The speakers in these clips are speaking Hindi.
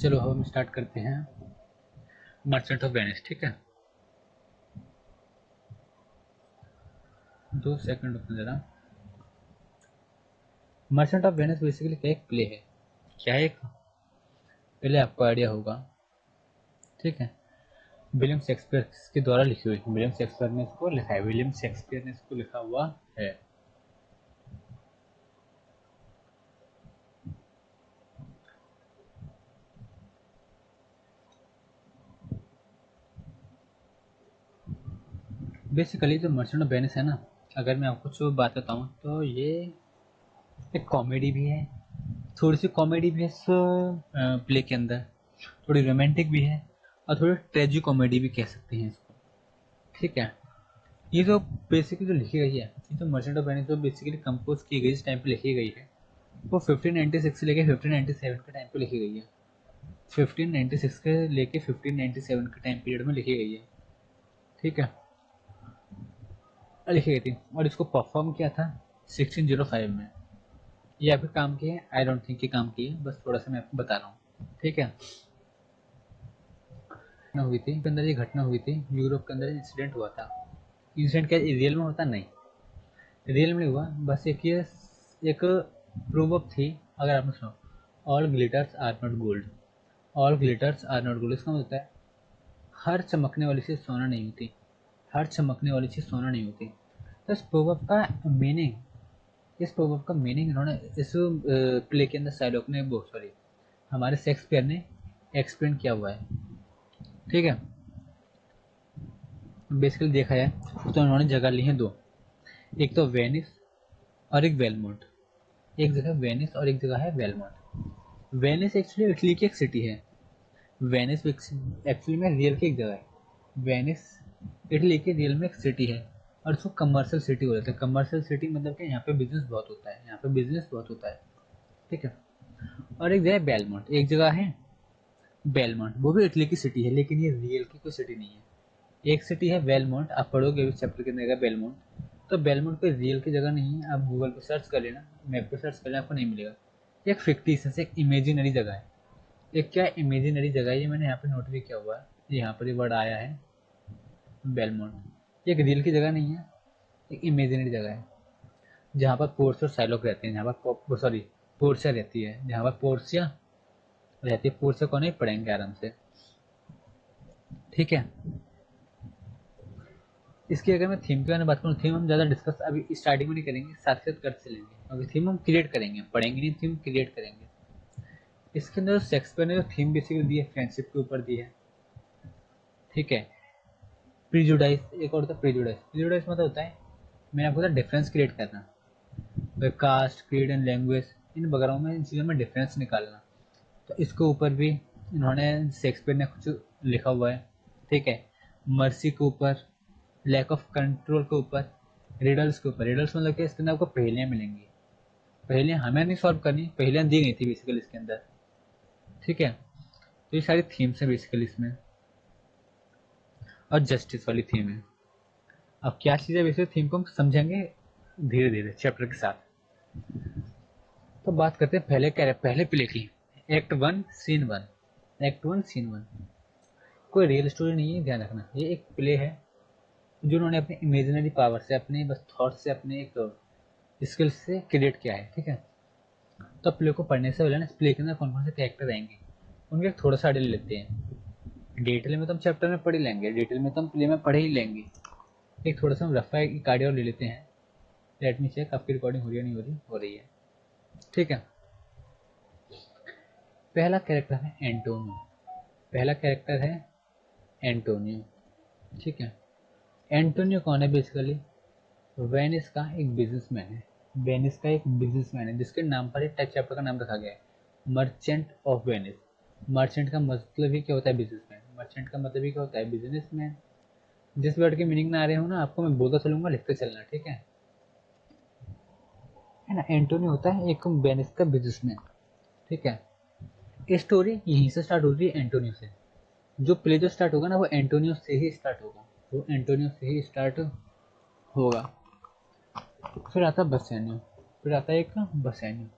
चलो हम स्टार्ट करते हैं मर्चेंट ऑफ वेनिस। ठीक है, 2 सेकंड रुकना जरा। मर्चेंट ऑफ वेनिस बेसिकली क्या एक प्ले है, क्या है एक पहले आपको आइडिया होगा। ठीक है, विलियम शेक्सपियर के द्वारा लिखी हुई, विलियम शेक्सपियर ने इसको लिखा है, विलियम शेक्सपियर ने इसको लिखा हुआ है। बेसिकली जो मर्चेंट ऑफ वेनिस है ना, अगर मैं आपको कुछ बात बताऊं तो ये एक कॉमेडी भी है, थोड़ी सी कॉमेडी भी है इस प्ले के अंदर, थोड़ी रोमांटिक भी है और थोड़ी ट्रेजी कॉमेडी भी कह सकते हैं इसको। ठीक है, ये जो बेसिकली जो लिखी गई है, ये जो मर्चेंट ऑफ वेनिस जो बेसिकली कंपोज की गई इस टाइम पे लिखी गई है, वो 1596 से लेके 1597 के टाइम पे लिखी गई है। 1596 के लेके 1597 के टाइम पीरियड में लिखी गई है। ठीक है, लिखी गई थी और इसको परफॉर्म किया था 1605 में। ये आपके काम की है? आई डोंट थिंक ये काम की है, बस थोड़ा सा मैं आपको बता रहा हूँ। ठीक है, हुई थी के अंदर, ये घटना हुई थी यूरोप के अंदर, इंसिडेंट हुआ था। इंसिडेंट क्या रियल में होता? नहीं, रियल में हुआ, बस एक ये एक प्रोवर्ब थी। अगर आपने सुना, all glitters are not gold, all glitters are not gold, इसका मतलब होता है हर चमकने वाली चीज़ सोना नहीं होती, हर चमकने वाली चीज़ सोना नहीं होती। तो इस प्रोवर्ब का मीनिंग, इस प्रोवर्ब का मीनिंग इन्होंने इस प्ले के अंदर शायलोक ने, वो सॉरी हमारे शेक्सपियर ने एक्सप्लेन किया हुआ है। ठीक है, बेसिकली देखा जाए तो उन्होंने जगह ली है दो, एक तो वेनिस और एक वेलमोंट। एक जगह वेनिस और एक जगह है वेलमोंट। वेनिस एक्चुअली इटली की एक सिटी है, वेनिस एक्चुअली में रियल की एक जगह है। वेनिस इटली की रियल में एक सिटी है और इसको कमर्शियल सिटी हो जाता है। कमर्शियल सिटी मतलब कि यहाँ पे बिजनेस बहुत होता है, यहाँ पे बिजनेस बहुत होता है। ठीक है, और एक जगह बेलमोंट, एक जगह है बेलमोंट, वो भी इटली की सिटी है लेकिन ये रियल की कोई सिटी नहीं है। एक सिटी है बेलमोंट, आप पढ़ोगे इस चैप्टर के अंदर बेलमोंट, तो बेलमोंट कोई रियल की जगह नहीं है। आप गूगल पे सर्च कर लेना, मैप पे सर्च कर लेना, आपको नहीं मिलेगा। एक फिक्टिशियस, एक इमेजिनरी जगह है। एक क्या इमेजिनरी जगह है, ये मैंने यहाँ पे नोट भी किया हुआ है, यहाँ पर ये वर्ड आया है बेलमोंट। एक रियल की जगह नहीं है, एक इमेजिनरी जगह है जहाँ पर पोर्स और साइलोक रहते हैं, जहाँ पर सॉरी पोर्सिया रहती है, जहाँ पर पोर्सिया रहती है। पोर्सिया को नहीं पढ़ेंगे आराम से। ठीक है, इसकी अगर मैं थीम के बारे में बात करूँ, थीम हम ज़्यादा डिस्कस अभी स्टार्टिंग में नहीं करेंगे, साथ साथ करते चलेंगे। अभी थीम हम क्रिएट करेंगे, पढ़ेंगे नहीं, थीम क्रिएट करेंगे। इसके अंदर शेक्सपियर ने जो थीम बेसिकली दी है, फ्रेंडशिप के ऊपर दी है। ठीक है, प्रीजुडाइस, एक और होता है प्रीजुडाइस। प्रीजुडाइस मतलब होता है, मैंने आपको बताया डिफरेंस क्रिएट करना, caste creed and language in वगैरह में, इन चीज़ों में डिफरेंस निकालना। तो इसके ऊपर भी इन्होंने शेक्सपियर ने कुछ लिखा हुआ है। ठीक है, मर्सी के ऊपर, लैक ऑफ कंट्रोल के ऊपर, रिडल्स के ऊपर। रिडल्स मतलब कि इसके अंदर आपको पहेलियाँ मिलेंगी, पहेलियाँ हमें नहीं सॉल्व करनी, पहेलियाँ दी गई थी बेसिकली इसके अंदर। ठीक है, तो ये सारी थीम्स है बेसिकली इसमें, और जस्टिस वाली थीम है। अब क्या चीज़ है, बेसिकली थीम को हम समझेंगे धीरे धीरे चैप्टर के साथ। तो बात करते हैं पहले क्या, पहले प्ले की, एक्ट 1 सीन 1। एक्ट 1 सीन 1 कोई रियल स्टोरी नहीं है, ध्यान रखना, ये एक प्ले है जो उन्होंने अपने इमेजिनरी पावर से, अपने बस थॉट से, अपने एक स्किल से क्रिएट किया है। ठीक है, तो प्ले को पढ़ने से पहले ना, इस प्ले के अंदर कौन कौन से कैरेक्टर आएंगे उनके थोड़ा सा आइडिया ले लेते हैं। डिटेल में तो हम चैप्टर में पढ़ ही लेंगे, डिटेल में तो हम प्ले में पढ़ ही लेंगे, एक थोड़ा सा हम रफा एक आइडिया ले लेते हैं। लेट मी चेक आपकी रिकॉर्डिंग हो रही है, नहीं हो रही? हो रही है। ठीक है, पहला कैरेक्टर है एंटोनियो। पहला कैरेक्टर है एंटोनियो। ठीक है, एंटोनियो कौन है? बेसिकली वेनिस का एक बिजनेसमैन है। वेनिस का एक बिजनेसमैन है जिसके नाम पर एक चैप्टर का नाम रखा गया है, मर्चेंट ऑफ वेनिस। मर्चेंट का मतलब ही क्या होता है? बिजनेसमैन। मर्चेंट का मतलब ही क्या होता है? बिजनेसमैन। जिस वर्ड के मीनिंग ना आ रहे हो ना, आपको मैं बोलता चलूंगा, लिखते चलना। ठीक है ना? एंटोनियो होता है एक वेनिस का बिजनेसमैन। ठीक है, स्टोरी यहीं से स्टार्ट होती है, एंटोनियो से। जो प्ले जो स्टार्ट होगा ना, वो एंटोनियो से ही स्टार्ट होगा, वो एंटोनियो से ही स्टार्ट होगा। फिर आता है बसेनियो, फिर आता है एक बसेनियो।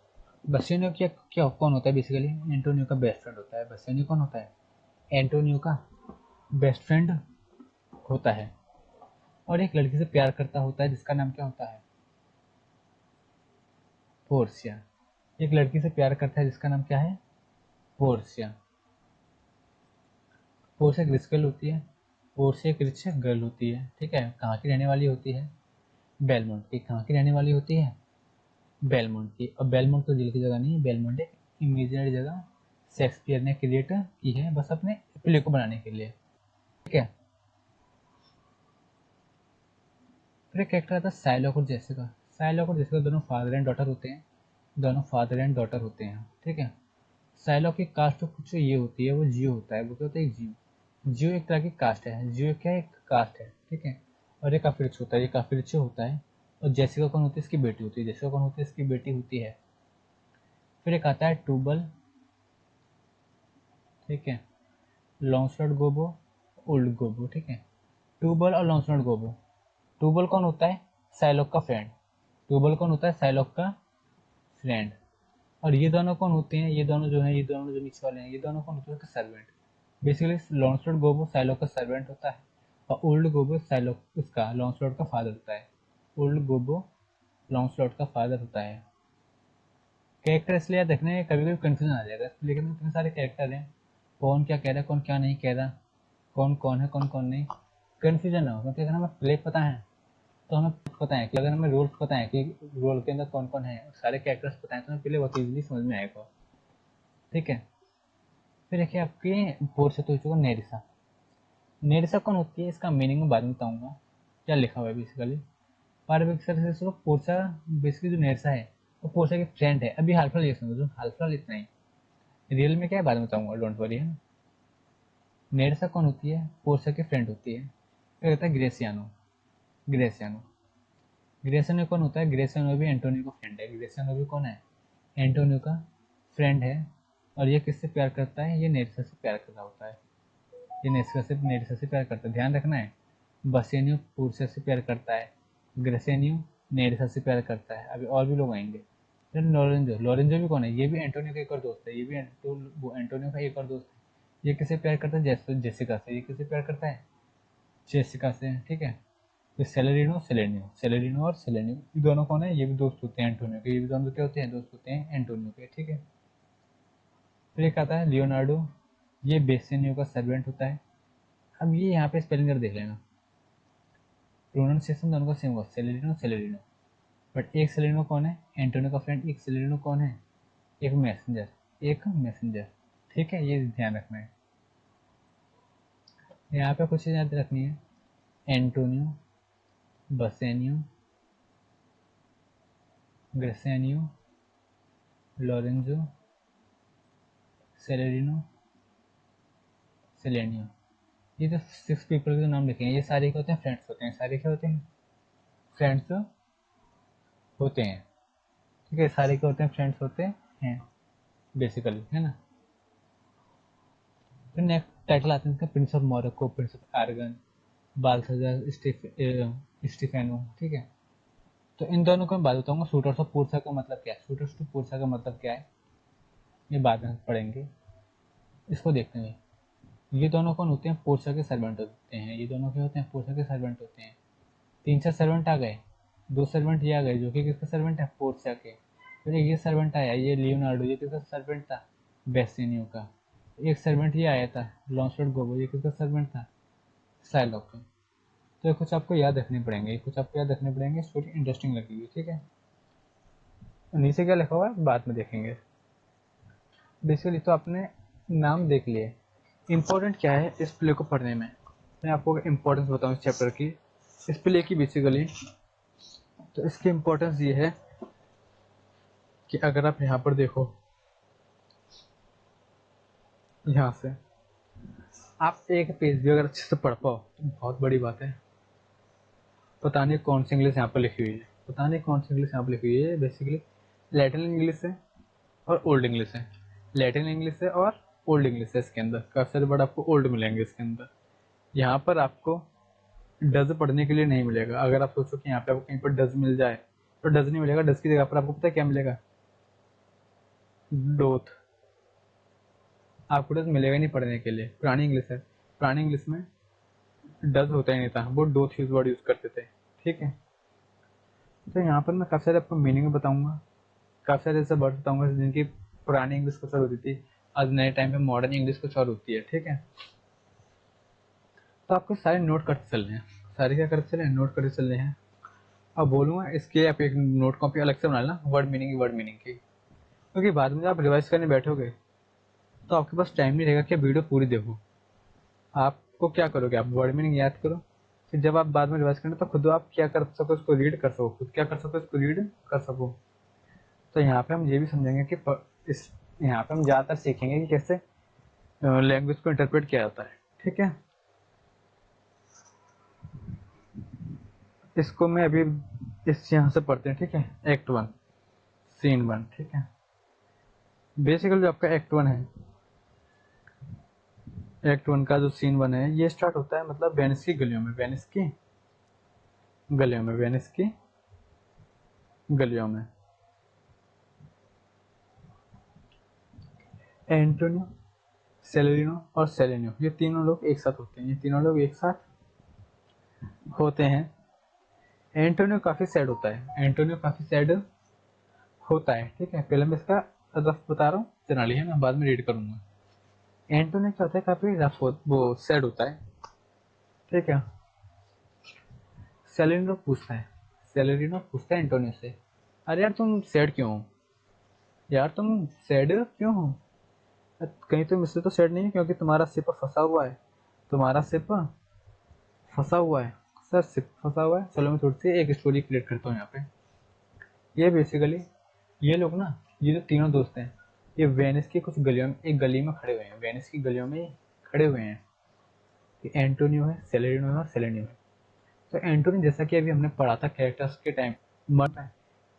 बसेनियो क्या क्या कौन होता है बेसिकली? एंटोनियो का बेस्ट फ्रेंड होता है। बसेनियो कौन होता है? एंटोनियो का बेस्ट फ्रेंड होता है और एक लड़की से प्यार करता होता है जिसका नाम क्या होता है? पोर्सिया। एक लड़की से प्यार करता है जिसका नाम क्या है? पोर्सिया। पोर्सिया एक रिच गर्ल होती है। पोर्सिया एक रिच गर्ल होती है, ठीक है। कहाँ की रहने वाली होती है? बेलमोंट की। कहाँ की रहने वाली होती है? बेलमोंट की। और बेलमोंट तो दिल की जगह नहीं है, बेलमोंट एक इमेजिनरी जगह शेक्सपियर ने क्रिएट की है बस अपने प्ले को बनाने के लिए, ठीक है। फिर एक कैरेक्टर आता है साइलॉक और जेसिका। साइलॉक और जेसिका दोनों फादर एंड डॉटर होते हैं। दोनों फादर एंड डॉटर होते हैं, ठीक है। साइलॉक की कास्ट तो कुछ ये होती है, वो जियो होता है। वो क्या होता है? जियो। जियो एक तरह की कास्ट है। जियो क्या है? एक कास्ट है, ठीक है। और ये काफी रिच होता है, ये काफी रिच होता है। और जेसिका कौन होती है? इसकी बेटी होती है। जेसिका कौन होती है? इसकी बेटी होती है। फिर एक आता है टूबल, ठीक है। लॉन्सलॉट गोबो, ओल्ड गोबो, ठीक है। टूबल और लॉन्सलॉट गोबो। टूबल कौन होता है? साइलॉक का फ्रेंड। टूबल कौन होता है? साइलॉक का फ्रेंड। और ये दोनों कौन होते हैं? ये दोनों जो हैं, ये दोनों जो नीचे वाले हैं, ये दोनों कौन होते हैं? उसके सर्वेंट। बेसिकली लॉन्सलॉट गोबो साइलॉक का सर्वेंट होता है और ओल्ड गोबो साइलॉक उसका लॉन्सलॉट का फादर होता है। ओल्ड गोबो लॉन्सलॉट का फादर होता है। कैरेक्टर इसलिए याद रखने कभी कभी कंफ्यूजन आ जाएगा, लेकिन इतने सारे कैरेक्टर हैं, कौन क्या कह रहा है, कौन क्या नहीं कह रहा, कौन कौन है, कौन कौन नहीं, कंफ्यूजन ना हो। क्योंकि अगर हमें प्ले पता है तो हमें पता है कि अगर हमें रोल्स पता है कि रोल के अंदर कौन कौन है, सारे कैरेक्टर्स पता है, तो हमें प्ले बहुत इजीली समझ में आएगा, ठीक है। फिर देखिए आपके फोर्थ से तो हो चुका नेरिसा। नेरिसा कौन होती है? इसका मीनिंग मैं बाद में बताऊंगा क्या लिखा हुआ है बेसिकली। पार्वती से इसको पोर्सा, बेसिकली जो नेरिसा है वो पोर्सा की फ्रेंड है। अभी हाल फिलहाल ये समझो, हाल फिलहाल इतना ही। रियल में क्या है बाद में बताऊंगा, डोंट वरी, है ना। नेरिसा कौन होती है? पोर्सा की फ्रेंड होती है। फिर होता है ग्रेसियानो। ग्रेसियानो। ग्रेसियानो कौन होता है? ग्रेसियानो भी एंटोनियो का फ्रेंड है। ग्रेसियानो भी कौन है? एंटोनियो का फ्रेंड है। और ये किससे प्यार करता है? ये नेरिसा से प्यार कर रहा होता है। ये नेरिसा से प्यार करता है, ध्यान रखना है। बसेनियो पोर्सिया से प्यार करता है। ग्रेसेनियो नेरिसा से प्यार करता है। अभी और भी लोग आएंगे। फिर लोरेंजो। लोरेंजो भी कौन है? ये भी एंटोनियो का एक और दोस्त है। ये भी एंटोनियो का एक और दोस्त है। ये किससे प्यार करता है? जेसिका से। ये किससे प्यार करता है? जेसिका से, ठीक है। फिर सेलेरिनो सेलेनियो। सेलेरिनो और सेलेनियो ये दोनों कौन है? ये भी दोस्त होते हैं एंटोनियो के। ये भी दोनों क्या होते हैं? दोस्त होते हैं एंटोनियो के, ठीक है। फिर एक आता है लियोनार्डो। ये बेसेनियो का सर्वेंट होता है। अब ये यहाँ पे स्पेलिंग कर देख लेना, प्रोनाउंसिएशन दोनों का सेम होगा, सेलेरिनो सेलेरिनो। बट एक सेलेरिनो कौन है? एंटोनियो का फ्रेंड। एक सेलेरिनो कौन है? एक मैसेंजर। एक मैसेंजर, ठीक है, ये ध्यान रखना है। यहाँ पे कुछ चीज़ याद रखनी है। Antonio, Bassanio, Gratiano, Lorenzo, Salarino, Solanio. ये जो 6 पीपल के नाम लिखे हैं, ये सारे क्या होते हैं? फ्रेंड्स होते हैं। सारे क्या होते हैं? फ्रेंड्स होते हैं, ठीक है। सारे क्या होते हैं? फ्रेंड्स होते हैं बेसिकली, है ना। फिर नेक्स्ट टाइटल आते हैं prince of Morocco, prince of Arragon, Balthazar Stephano, ठीक है। तो इन दोनों को मैं बात बताऊंगा। शूटर्स ऑफ पोर्सा का मतलब क्या है? शूटर्स टू पोर्सा का मतलब क्या है, ये बाद में पढ़ेंगे। इसको देखते हैं। ये दोनों कौन होते हैं? पोर्सा के सर्वेंट होते हैं। ये दोनों क्या होते हैं? पोर्सा के सर्वेंट होते हैं। 3 4 सर्वेंट आ गए। 2 सर्वेंट ये आ गए जो कि किसके सर्वेंट है? पोर्सा के। फिर ये सर्वेंट आया, ये लियोनार्डो, ये किसका सर्वेंट था? बेसिनियो का। एक सर्वेंट ये आया था लॉन्सलॉट गोबो, ये किसका सर्वेंट था? साइलॉक का। तो ये कुछ आपको याद रखने पड़ेंगे, कुछ आपको याद रखने पड़ेंगे, स्टोरी इंटरेस्टिंग लगेगी, ठीक है। नीचे क्या लिखा हुआ है बाद में देखेंगे। बेसिकली तो आपने नाम देख लिए। इम्पोर्टेंट क्या है इस प्ले को पढ़ने में? मैं आपको इम्पोर्टेंस बताऊँ इस चैप्टर की, इस प्ले की बेसिकली। तो इसकी इम्पोर्टेंस ये है कि अगर आप यहाँ पर देखो, यहाँ से आप एक पेज भी अगर अच्छे से पढ़ पाओ तो बहुत बड़ी बात है। पता नहीं कौन सी इंग्लिश यहाँ पर लिखी हुई है, पता नहीं कौन सी इंग्लिश यहाँ पर लिखी हुई है। बेसिकली लैटिन इंग्लिश है और ओल्ड इंग्लिश है। लैटिन इंग्लिश है और ओल्ड इंग्लिश है। इसके अंदर काफ़ी सारे वर्ड आपको ओल्ड मिलेंगे इसके अंदर। यहाँ पर आपको डज पढ़ने के लिए नहीं मिलेगा। अगर आप सोचो कि यहाँ पे आपको कहीं पर डज मिल जाए, तो डज नहीं मिलेगा। डज की जगह पर आपको पता है क्या मिलेगा? डोथ। आपको डज मिलेगा नहीं पढ़ने के लिए, पुरानी इंग्लिश है, पुरानी इंग्लिश में डज होता ही नहीं था, वो डोथ यूज वर्ड यूज करते थे। ठीक है, तो यहाँ पर मैं काफ़ी सारे आपको मीनिंग बताऊंगा, काफ़ी सारे ऐसे वर्ड बताऊंगा जिनकी पुरानी इंग्लिश कुछ और होती थी, आज नए टाइम पे मॉडर्न इंग्लिश कुछ और होती है। ठीक है, तो आपको सारे नोट करते चलने हैं, सारे क्या करते चले, नोट करते चलने हैं। अब बोलूँगा इसके आप एक नोट कॉपी अलग से बना लेना, वर्ड मीनिंग की, क्योंकि बाद में जब आप रिवाइज करने बैठोगे तो आपके पास टाइम नहीं रहेगा कि वीडियो पूरी देखो। आपको क्या करोगे, आप वर्ड मीनिंग याद करो, फिर जब आप बाद में रिवाइज करें तो खुद आप क्या कर सको, उसको रीड कर सको, खुद क्या कर सको, उसको रीड कर सको। तो यहाँ पे हम ये भी समझेंगे कि इस यहाँ पे हम ज़्यादातर सीखेंगे कि कैसे लैंग्वेज को इंटरप्रेट किया जाता है। ठीक है, इसको मैं अभी इस यहाँ से पढ़ते हैं। ठीक है, एक्ट 1 सीन 1। ठीक है, बेसिकली जो आपका एक्ट 1 है, एक्ट 1 का जो सीन 1 है, ये स्टार्ट होता है मतलब वेनिस की गलियों में, वेनिस की गलियों में, वेनिस की गलियों में। एंटोनियो, सेलेरिनो और सेलेनियो, ये तीनों लोग एक साथ होते हैं, ये तीनों लोग एक साथ होते हैं। एंटोनियो काफी सैड होता है, एंटोनियो काफी सैड होता है। ठीक है, पहले मैं इसका रफ बता रहा हूँ, जनरली है, मैं बाद में रीड करूंगा। एंटोनियो क्या होता है, काफी रफ वो सैड होता है। ठीक है, सेलेरिनो पूछता है एंटोनियो से, अरे यार तुम सैड क्यों हो, यार तुम सैड क्यों हो, कहीं तुम इसलिए तो सैड नहीं है क्योंकि तुम्हारा शिप फंसा हुआ है, तुम्हारा शिप फंसा हुआ है। सर शिप फंसा हुआ है, चलो मैं थोड़ी सी एक स्टोरी क्रिएट करता हूँ यहाँ पे। ये बेसिकली ये लोग ना, ये जो तीनों दोस्त हैं, ये वेनिस की कुछ गलियों में, एक गली में खड़े हुए हैं, वेनिस की गलियों में खड़े हुए हैं। एंटोनियो है, सेलेरिनो है और सेलेनियो है। तो एंटोनियो, जैसा कि अभी हमने पढ़ा था कैरेक्टर्स के टाइम,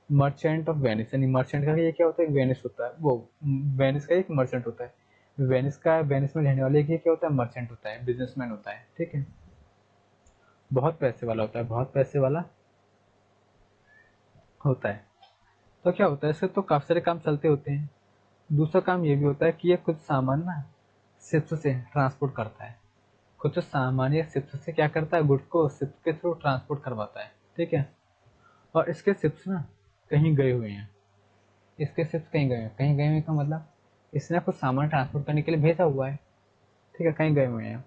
मर्चेंट ऑफ वेनिस, यानी मर्चेंट का ये क्या होता है, वेनिस होता है, वो वेनिस का एक मर्चेंट होता है, वेनिस का, वेनिस में रहने वाले ये क्या होता है, मर्चेंट होता है, बिजनेसमैन होता है। ठीक है, बहुत पैसे वाला होता है, बहुत पैसे वाला होता है। तो क्या होता है, इससे तो काफी सारे काम चलते होते हैं। दूसरा काम ये भी होता है कि ये कुछ सामान ना शिप्स से ट्रांसपोर्ट करता है, कुछ सामान या शिप्स से क्या करता है, गुड्स को शिप्स के थ्रू ट्रांसपोर्ट करवाता है। ठीक है, और इसके शिप्स ना कहीं गए हुए हैं, इसके शिप्स कहीं गए हैं, कहीं गए हुए का मतलब इसने कुछ सामान ट्रांसपोर्ट करने के लिए भेजा हुआ है। ठीक है, कहीं गए हुए हैं।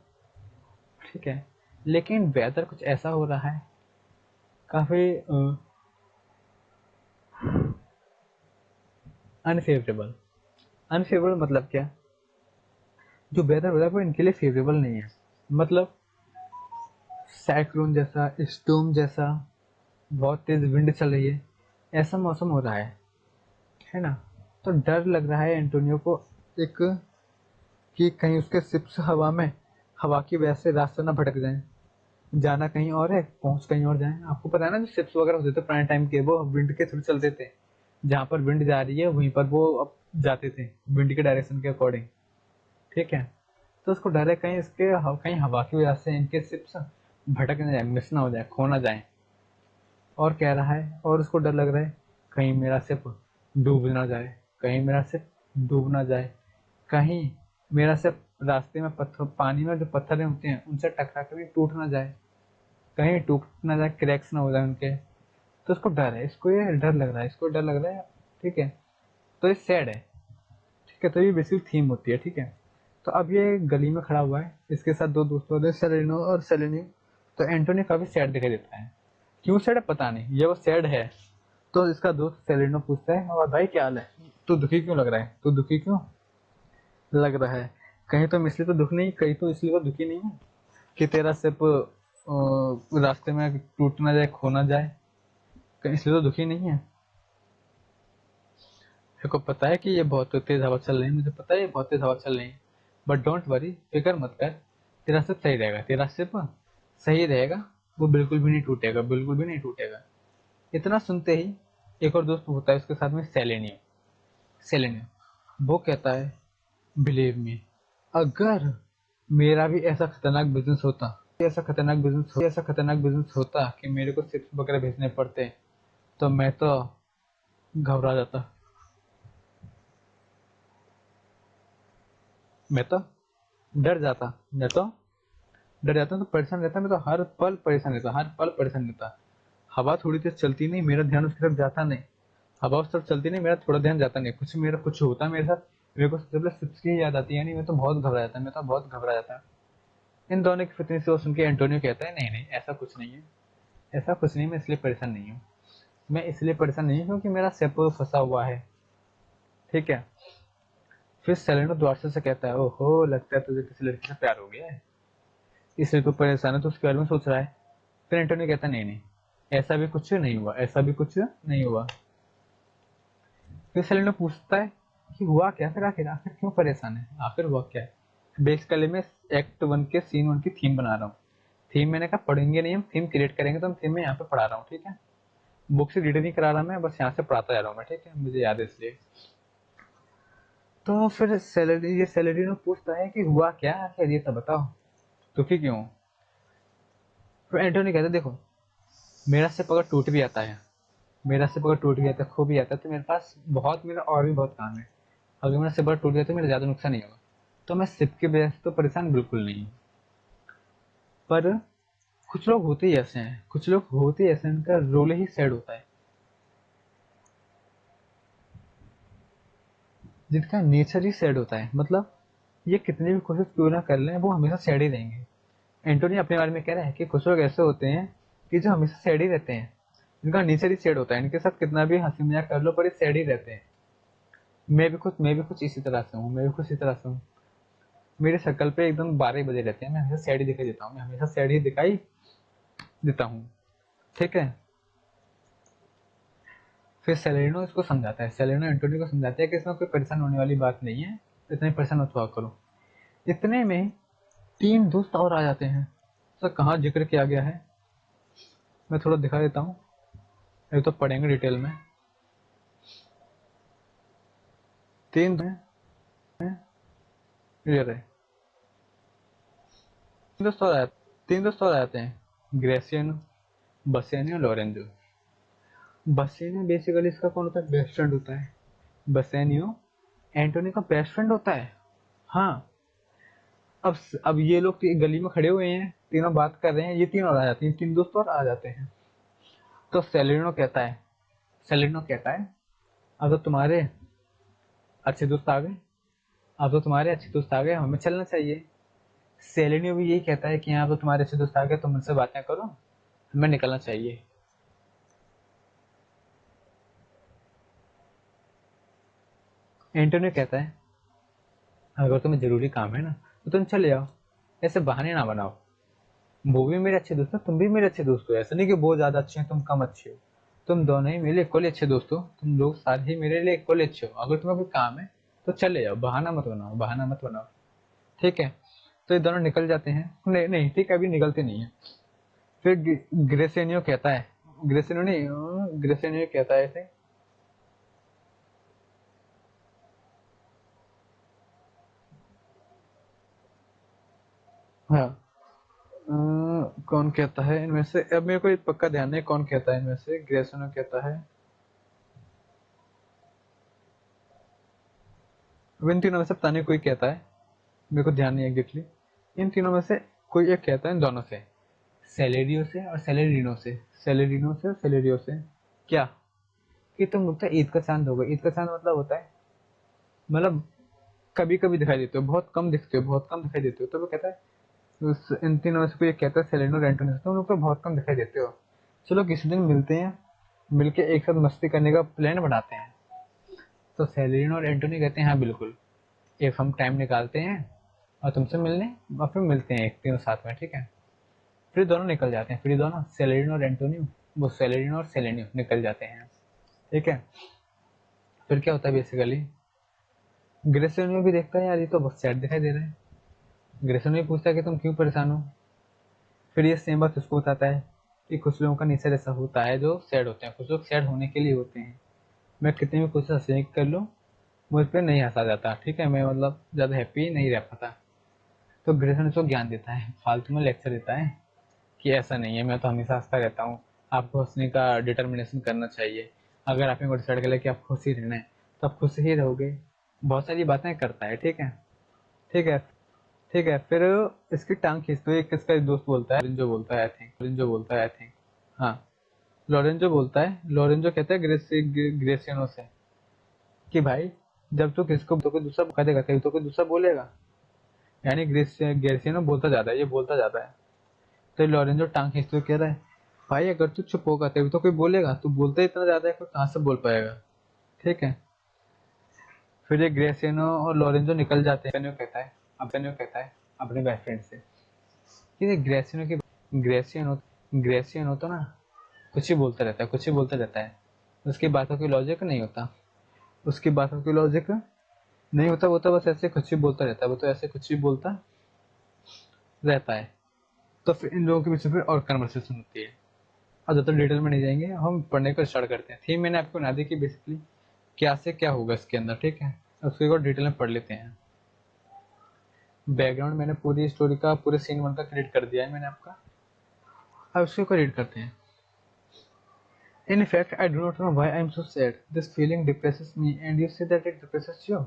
ठीक है, लेकिन वेदर कुछ ऐसा हो रहा है, काफी अनफेवरेबल। अनफेवरेबल मतलब क्या, जो वेदर हो रहा है वो इनके लिए फेवरेबल नहीं है, मतलब साइक्लोन जैसा, स्टॉर्म जैसा, बहुत तेज विंड चल रही है, ऐसा मौसम हो रहा है ना। तो डर लग रहा है एंटोनियो को एक, कि कहीं उसके शिप्स हवा की वजह से रास्ता ना भटक जाए, जाना कहीं और है, पहुंच कहीं और जाए। आपको पता है ना, जो शिप्स वगैरह होते थे पुराने टाइम के, वो विंड के थ्रू चलते थे, जहाँ पर विंड जा रही है वहीं पर वो अब जाते थे, विंड के डायरेक्शन के अकॉर्डिंग। ठीक है, तो उसको डर है कहीं कहीं हवा की वजह से इनके शिप्स भटक ना जाए, मिस ना हो जाए, खो ना जाए। और कह रहा है, और उसको डर लग रहा है कहीं मेरा शिप डूब ना जाए, कहीं मेरा शिप डूब ना जाए, कहीं मेरा शिप रास्ते में पत्थर, पानी में जो पत्थर होते हैं उनसे टकरा कर टूट ना जाए, कहीं टूट ना जाए, क्रैक्स ना हो जाए उनके। तो उसको डर है, इसको ये डर लग रहा है, इसको डर लग रहा है। ठीक है, तो ये सैड है। ठीक है, तो ये बेसिक थीम होती है। ठीक है, तो अब ये गली में खड़ा हुआ है, इसके साथ दो दोस्त होते हैं, सेलेनो और सेलेनियो। तो एंटोनी काफी सैड दिखाई देता है, क्यों सैड है पता नहीं, ये वो सैड है। तो इसका दोस्त सेलेनो पूछता है, और भाई क्या हाल है, तू दुखी क्यों लग रहा है, तू दुखी क्यों लग रहा है, कहीं तो इसलिए तो दुख नहीं, कहीं तो इसलिए तो दुखी नहीं है कि तेरा सिर्फ रास्ते में टूट ना जाए, खो ना जाए, कहीं इसलिए तो दुखी नहीं है। मेरे को पता है कि ये बहुत तेज हवा चल रही है, मुझे पता है ये बहुत तेज हवा चल रही है, बट डोंट वरी, फिक्र मत कर, तेरा सब सही रहेगा, तेरा सिर्फ सही रहेगा, वो बिल्कुल भी नहीं टूटेगा, बिल्कुल भी नहीं टूटेगा। इतना सुनते ही एक और दोस्त होता है उसके साथ में, सेलेनियो। सेलेनियो वो कहता है, बिलीव मी, अगर मेरा भी ऐसा खतरनाक बिजनेस होता, ऐसा खतरनाक बिजनेस होता कि मेरे को शिप्स वगैरह भेजने पड़ते, तो मैं तो घबरा जाता, मैं तो डर जाता, तो परेशान रहता, मैं तो हर पल परेशान रहता, हर पल परेशान रहता। हवा थोड़ी देर चलती नहीं, मेरा ध्यान उसकी तरफ जाता नहीं। हवा उस तरफ चलती नहीं, मेरा थोड़ा ध्यान जाता नहीं। कुछ होता मेरे साथ, मेरे को सबसे पहले चिप्स की याद आती है। नहीं, मैं तो बहुत घबरा जाता, मैं तो बहुत घबरा जाता। इन दोनों की फितनी से वो सुन के एंटोनियो कहता है, नहीं नहीं ऐसा कुछ नहीं है, ऐसा कुछ नहीं, मैं इसलिए परेशान नहीं हूँ। मैं इसलिए परेशान नहीं हूँ क्योंकि मेरा सेपो फंसा हुआ है, ठीक है। फिर सेलेनो द्वारसा से कहता है, ओहो लगता है तुझे किसी लड़की से प्यार हो गया है, इसलिए तू परेशान है, तो उसके बारे में सोच रहा है। फिर एंटोनियो कहता है, नहीं नहीं ऐसा भी कुछ नहीं हुआ, ऐसा भी कुछ नहीं हुआ। फिर सेलेनो पूछता है कि हुआ क्या, फिर आखिर आखिर क्यों परेशान है, आखिर हुआ क्या है। बेसिकली मैं एक्ट 1 के सीन 1 की थीम बना रहा हूँ। थीम मैंने कहा पढ़ेंगे नहीं, हम थीम क्रिएट करेंगे, तो हम थीम में यहाँ पे पढ़ा रहा हूँ, ठीक है। बुक से रीड नहीं करा रहा मैं, बस यहाँ से पढ़ाता जा रहा हूँ मैं, ठीक है, मुझे याद है इसलिए। तो फिर सैलरी ने पूछता है कि हुआ क्या आखिर, ये तो बताओ, दुखी क्यों। फिर एंटोनी कहता है, देखो मेरा सिर्फ अगर टूट भी आता है, मेरा सिर्फ अगर टूट गया तो खो भी आता है, तो मेरे पास बहुत, मेरा और भी बहुत काम है। अगर मेरा सिर्फ टूट गया तो मेरा ज्यादा नुकसान नहीं होगा। तो मैं सिप की वजह से तो परेशान बिल्कुल नहीं हूँ। पर कुछ लोग होते ही ऐसे हैं, कुछ लोग होते ही ऐसे हैं, उनका रोल ही सैड होता है, जिनका नेचर ही सैड होता है। मतलब ये कितनी भी कोशिश क्यों ना कर लें, वो हमेशा सैड ही रहेंगे। एंटोनी अपने बारे में कह रहा है कि कुछ लोग ऐसे होते हैं कि जो हमेशा सैड ही रहते हैं, इनका नेचर ही सैड होता है, इनके साथ कितना भी हंसी मजाक कर लो पर ये सैड ही रहते हैं। मैं भी कुछ इसी तरह से हूँ, मैं भी कुछ इसी तरह से हूँ। मेरे शक्ल पे एकदम 12 बजे रहते हैं, मैं हमेशा सैड ही दिखाई देता हूँ, मैं हमेशा सैड ही दिखाई देता हूँ, ठीक है। फिर सेलेनो इसको समझाता है, सेलेनो एंटोनी को समझाता है कि इसमें कोई परेशान होने वाली बात नहीं है, इतने परेशान मत हुआ करो। इतने में 3 दोस्त और आ जाते हैं। सर कहाँ जिक्र किया गया है, मैं थोड़ा दिखा देता हूँ, ये तो पढ़ेंगे डिटेल में। तीन ये रहे, 3 दोस्त और आते 3 दोस्त और आते हैं, ग्रेसियनो, बसेनी और लोरेंजो। बसेनी बेसिकली इसका कौन होता है, बेस्ट फ्रेंड होता है। बसेनियो एंटोनी का बेस्ट फ्रेंड होता है। हाँ, अब ये लोग गली में खड़े हुए हैं, तीनों बात कर रहे हैं, ये तीनों आ जाते हैं, 3 दोस्त और आ जाते हैं। तो सेलेनो कहता है अब तो तुम्हारे अच्छे दोस्त आ गए, हमें चलना चाहिए। सेलेनियो भी यही कहता है कि हाँ, अब तो तुम्हारे अच्छे दोस्त आ गए, तुम मुझसे बातें करो, हमें निकलना चाहिए। एंटोनियो कहता है, अगर तुम्हें जरूरी काम है ना तो तुम चले जाओ, ऐसे बहाने ना बनाओ। वो भी मेरे अच्छे दोस्त है, तुम भी मेरे अच्छे दोस्त हो, ऐसा नहीं कि वो ज्यादा अच्छे हैं तुम कम अच्छे हो। तुम दोनों ही मेरे लिए इक्वली अच्छे दोस्त हो, तुम लोग सारे ही मेरे लिए इक्वली अच्छे हो। अगर तुम्हें कोई काम है तो चले जाओ, बहाना मत बनाओ, ठीक है। तो ये दोनों निकल जाते हैं, नहीं नहीं ठीक है, अभी निकलते नहीं है। फिर ग्रेसेनियो कहता है, ग्रेसेनियो कहता है ऐसे, हाँ, कौन कहता है इनमें से, अब मेरे को ये पक्का ध्यान नहीं कौन कहता है इनमें से, ग्रेसेनियो कहता है। अब इन तीनों में से पता नहीं कोई कहता है, मेरे को ध्यान नहीं एग्जैक्टली। इन तीनों में से कोई एक कहता है, इन दोनों से, सेलेरियो से और सेलेरियो से क्या, कि तुम लोग तो ईद का चांद हो गए। ईद का चांद मतलब होता है, मतलब कभी कभी दिखाई देते हो, बहुत कम दिखते हो, बहुत कम दिखाई देते हो। तो वो कहता है, इन तीनों में से कोई एक कहता है सेलेनो रेंटो, तुम लोग तो बहुत कम दिखाई देते हो, चलो किसी दिन मिलते हैं, मिलके एक साथ मस्ती करने का प्लान बनाते हैं। तो सेलेनो और एंटोनी कहते हैं, हाँ बिल्कुल, एक हम टाइम निकालते हैं और तुमसे मिलने, और फिर मिलते हैं एक तीनों साथ में, ठीक है। फिर दोनों निकल जाते हैं, फिर दोनों सेलेरिनो और एंटोनियो, वो सेलेरिनो और सेलेनियो निकल जाते हैं, ठीक है। फिर क्या होता है बेसिकली, ग्रेसियनो भी देखता है यार ये तो बहुत सैड दिखाई दे रहा है। ग्रेसियनो भी पूछता है कि तुम क्यों परेशान हो। फिर ये सेम बात उसको बताता है कि कुछ लोगों का नेचर ऐसा होता है जो सैड होते हैं, कुछ लोग सैड होने के लिए होते हैं। मैं कितनी भी कोशिश हंसने की कर लूँ, मुझ पर नहीं हंसा जाता, ठीक है, मैं मतलब ज्यादा हैप्पी नहीं रह पाता। तो ग्रेसियनो उसको ज्ञान देता है, फालतू में लेक्चर देता है कि ऐसा नहीं है, मैं तो हमेशा हंसता रहता हूँ, आपको हंसने का डिटर्मिनेशन करना चाहिए। अगर आपने को डिसाइड कर लिया कि आप खुश ही रहना है तो आप खुश ही रहोगे। बहुत सारी बातें करता है, ठीक है। ठीक है, ठीक है। फिर इसकी टांग खींचते हुए किसका दोस्त बोलता है, लोरेंजो बोलता है आई थिंक, हाँ लोरेंजो कहता है ग्रेसियनो से कि भाई जब तू किसको तो कोई दूसरा कह देगा, तो कोई दूसरा बोलेगा, यानी ग्रेसियनो बोलता जाता है, ये बोलता जाता है। तो लोरेंजो टांग खींचते हुए कह रहा है भाई अगर तू चुप होगा तभी तो कोई बोलेगा, तू बोलता ही इतना ज्यादा है, कोई कहाँ से बोल पाएगा। ठीक है। फिर ये ग्रेसियनो और लोरेंजो निकल जाते हैं। ग्रेसियनो कहता है अपने बेस्ट फ्रेंड से कि ये ग्रेसियनो ग्रेसियनो तो ना कुछ ही बोलता रहता है, कुछ ही बोलता रहता है, उसकी बातों की लॉजिक नहीं होता, उसकी बातों की लॉजिक नहीं होता, वो तो बस ऐसे कुछ ही बोलता रहता है, वो तो ऐसे कुछ ही बोलता रहता है। तो फिर इन लोगों के बीच में फिर और कन्वर्सेशन होती है। अब ज़्यादा डिटेल में नहीं जाएंगे, हम पढ़ने को स्टार्ट करते हैं। थीम मैंने आपको बना दी कि बेसिकली क्या से क्या होगा इसके अंदर, ठीक है। उसको एक और डिटेल में पढ़ लेते हैं। बैकग्राउंड मैंने पूरी स्टोरी का, पूरे सीन वन का क्रिएट कर दिया है मैंने आपका। अब उसको रीड करते हैं। In fact, I do not know why I am so sad. This feeling depresses me, and you say that it depresses you.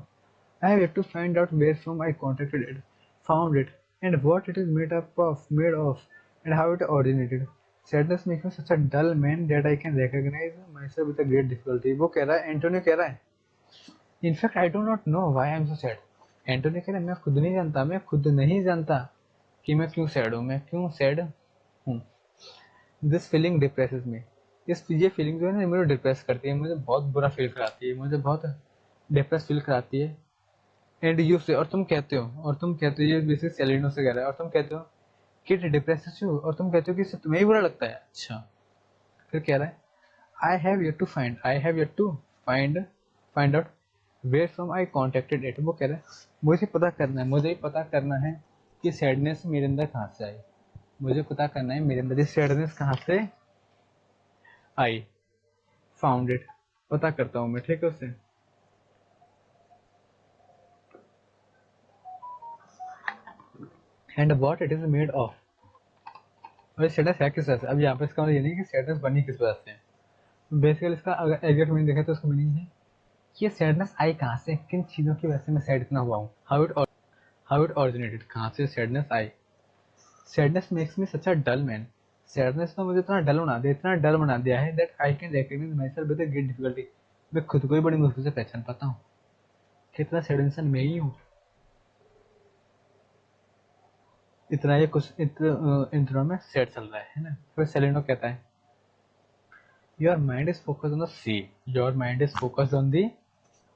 I have yet to find out where from I contacted it, found it, and what it is made of, and how it originated. Sadness makes me such a dull man that I can recognize myself with a great difficulty. वो कह रहा है, एंटोनियो कह रहा है, in fact I do not know why I am so sad. Antonio कह रहा है मैं खुद नहीं जानता कि मैं क्यों सैड हूँ, मैं क्यों सैड हूँ। दिस फीलिंग डिप्रेसेस मी, ये फीलिंग जो है ना मुझे डिप्रेस करती है, मुझे बहुत बुरा फील कराती है, मुझे बहुत डिप्रेस फील कराती है। एंड यू से, और तुम कहते हो ये बेसिक सेलिनो से कह रहा है, और तुम कहते हो कि इट डिप्रेसेस यू, और तुम कहते हो कि इससे तुम्हें ही बुरा लगता है। अच्छा। फिर कह रहा है I have yet to find out where from I contacted it. वो कह रहा है मुझे ही पता करना है कि सैडनेस मेरे अंदर कहाँ से आई, मुझे पता करना है मेरे अंदर ये सैडनेस कहाँ से आई। फाउंड इट, पता करता हूँ मैं, ठीक है उससे। And what it is made of, और सैडनेस है किस वजह से। अब यहाँ पे इसका मतलब ये नहीं कि सैडनेस बनी किस वजह से। बेसिकली इसका अगर एग्जैक्ट मीनिंग देखा तो इसका मीनिंग है कि ये सैडनेस आई कहाँ से, किन चीज़ों की वजह से मैं सैड इतना हुआ हूँ। हाउ इट ओरिजिनेटेड, कहाँ से सैडनेस आई। Sadness makes me such a dull man, sadness ने मुझे इतना डल बना दिया है that I can recognize myself with a great difficulty, मैं खुद को ही बड़ी मुश्किल से पहचान पाता हूँ कितना सैड इंसान मैं ही हूँ। इतना ये कुछ इन दिनों में सैड चल रहा है ना। फिर सेलेनो कहता है your mind is focused on the sea, your mind is focused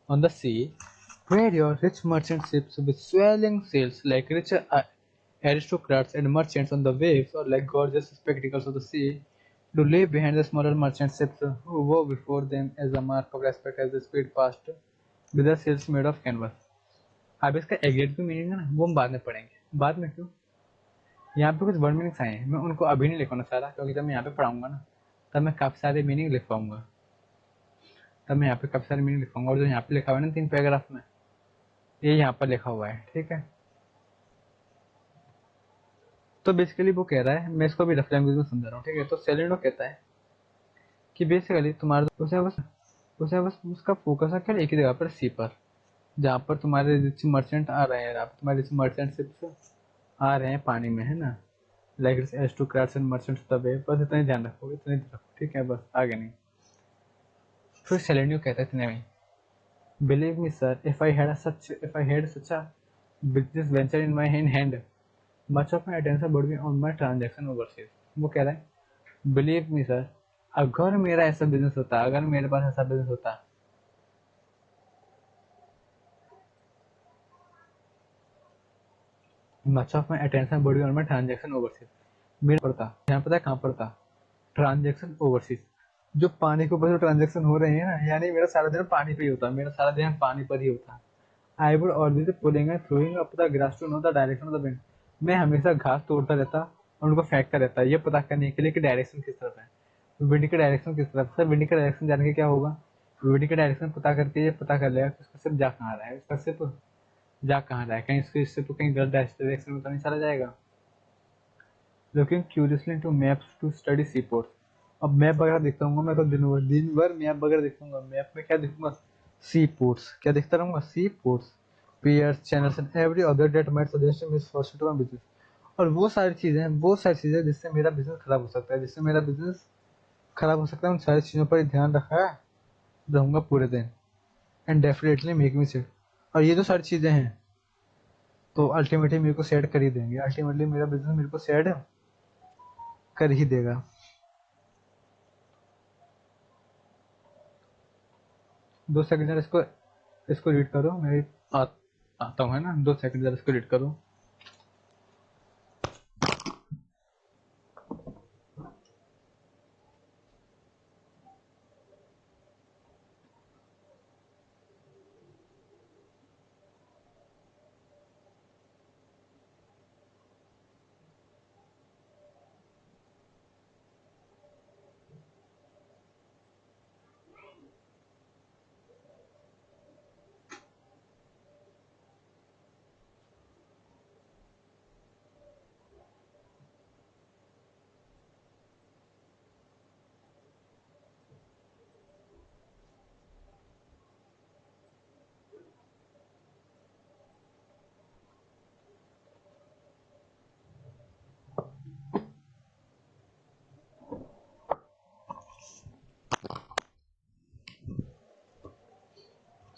on the sea, where your rich merchant ships with swelling sails like rich aristocrats and merchants on the waves, or like gorgeous spectacles of the sea, do leave behind the smaller merchant ships who woe before them as a mark of respect as they speed past with their sails made of canvas. अब इसका एग्जैक्ट भी मीनिंग है ना, वो हम बाद में पढ़ेंगे। बाद में क्यों, यहाँ पे कुछ वर्ड मीनिंग्स आए हैं, मैं उनको अभी नहीं लिखूंगा सारा, क्योंकि जब मैं यहाँ पे पढ़ाऊंगा ना तब मैं काफी सारे मीनिंग लिख पाऊंगा, तब मैं यहाँ पे काफी सारे मीनिंग लिख पाऊंगा। और जो यहाँ पे लिखा हुआ है ना 3 पैराग्राफ में, ये यहाँ पर लिखा हुआ है, ठीक है। तो बेसिकली वो कह रहा है, मैं इसको भी रफ लैंग्वेज में समझा रहा हूँ, ठीक है। तो सेलेनो कहता है कि बेसिकली तुम्हारा उसे बस उसका फोकस है केवल एक ही जगह पर, सी पर, जहाँ पर तुम्हारे रिच मर्चेंट आ रहे हैं, जहाँ पर तुम्हारे रिच मर्चेंट शिप्स आ रहे हैं पानी में, है ना, like aristocrats and merchants the way. बस इतना ही ध्यान रखोगे, इतना ही रखो, ठीक है, बस आगे नहीं। फिर सेलेनियो कहता है इतने में, believe me sir, if I had such a business venture in my hand, much of my attention would be on my transaction overseas. वो कह रहा है बिलीव मी सर, अगर मेरा ऐसा बिजनेस होता, अगर मेरे पास ऐसा बिजनेस होता, much of my attention would be on my transaction overseas, मेरा पड़ता, यहाँ पता है कहाँ पड़ता, ट्रांजेक्शन ओवरसीज, जो पानी के ऊपर जो ट्रांजेक्शन हो रहे हैं ना, यानी मेरा सारा दिन पानी पे ही होता, मेरा सारा दिन पानी पर ही होता। I would always pulling and throwing up the grass to know the direction of the wind, मैं हमेशा घास तोड़ता रहता और उनको फेंकता रहता, ये पता करने के लिए कि डायरेक्शन किस तरफ है, विंड की डायरेक्शन किस तरफ। सर विंड का डायरेक्शन जान के क्या होगा, विंड का डायरेक्शन पता करके ये पता कर लेगा कि उसका सिर्फ जा कहाँ रहा है, उसका सिर्फ जा कहाँ रहा है, कहीं इसके इससे तो कहीं गलत डायरेक्शन में तो नहीं चला जाएगा। Looking curiously into maps to study sea ports, अब मैप वगैरह देखता हूँ मैं तो दिन भर मैप वगैरह देखूंगा, मैप में क्या देखूंगा, सी पोर्ट्स, क्या देखता रहूंगा, सी ports, peers, channels and every other that might suggest me source to my business. और वो सारी चीज़ें जिससे मेरा बिजनेस खराब हो सकता है, खराब हो सकता है, उन सारी चीज़ों पर ध्यान रखा रहूँगा पूरे दिन and definitely make me set. और ये जो सारी चीज़ें हैं तो अल्टीमेटली मेरे को सेट कर ही देंगे, अल्टीमेटली मेरा बिजनेस मेरे को सेट कर ही देगा। 2 सेकंड जरा इसको रीड करो, मैं आता हूँ, है ना। 2 सेकंड जरा इसको रीड करो।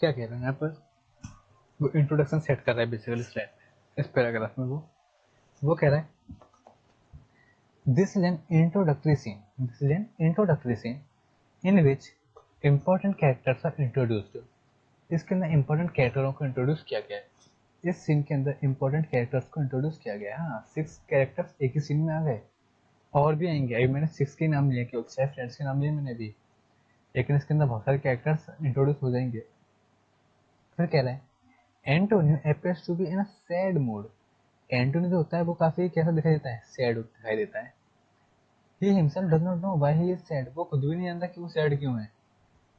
क्या कह रहे हैं यहाँ पर, वो इंट्रोडक्शन सेट कर रहा है बेसिकली स्लाइड में, इस पैराग्राफ में वो कह रहा है this is an introductory scene in which important characters are introduced. इसके अंदर इम्पोर्टेंट कैरेक्टरों को इंट्रोड्यूस किया गया है। इस सीन के अंदर इम्पोर्टेंट कैरेक्टर्स को इंट्रोड्यूस किया गया है। हाँ, 6 कैरेक्टर्स एक ही सीन में आ गए, और भी आएंगे। अभी मैंने 6 के नाम लिए, केवल 6 फ्रेंड्स के नाम लिए मैंने भी, लेकिन इसके अंदर बहुत सारे कैरेक्टर्स इंट्रोड्यूस हो जाएंगे। फिर कह रहा है Antonio appears to be in a sad mood। Antonio जो होता है वो काफी कैसा दिखाई देता है, सैड दिखाई देता है। He himself does not know why he is sad। वो खुद भी नहीं जानता कि वो सैड क्यों है।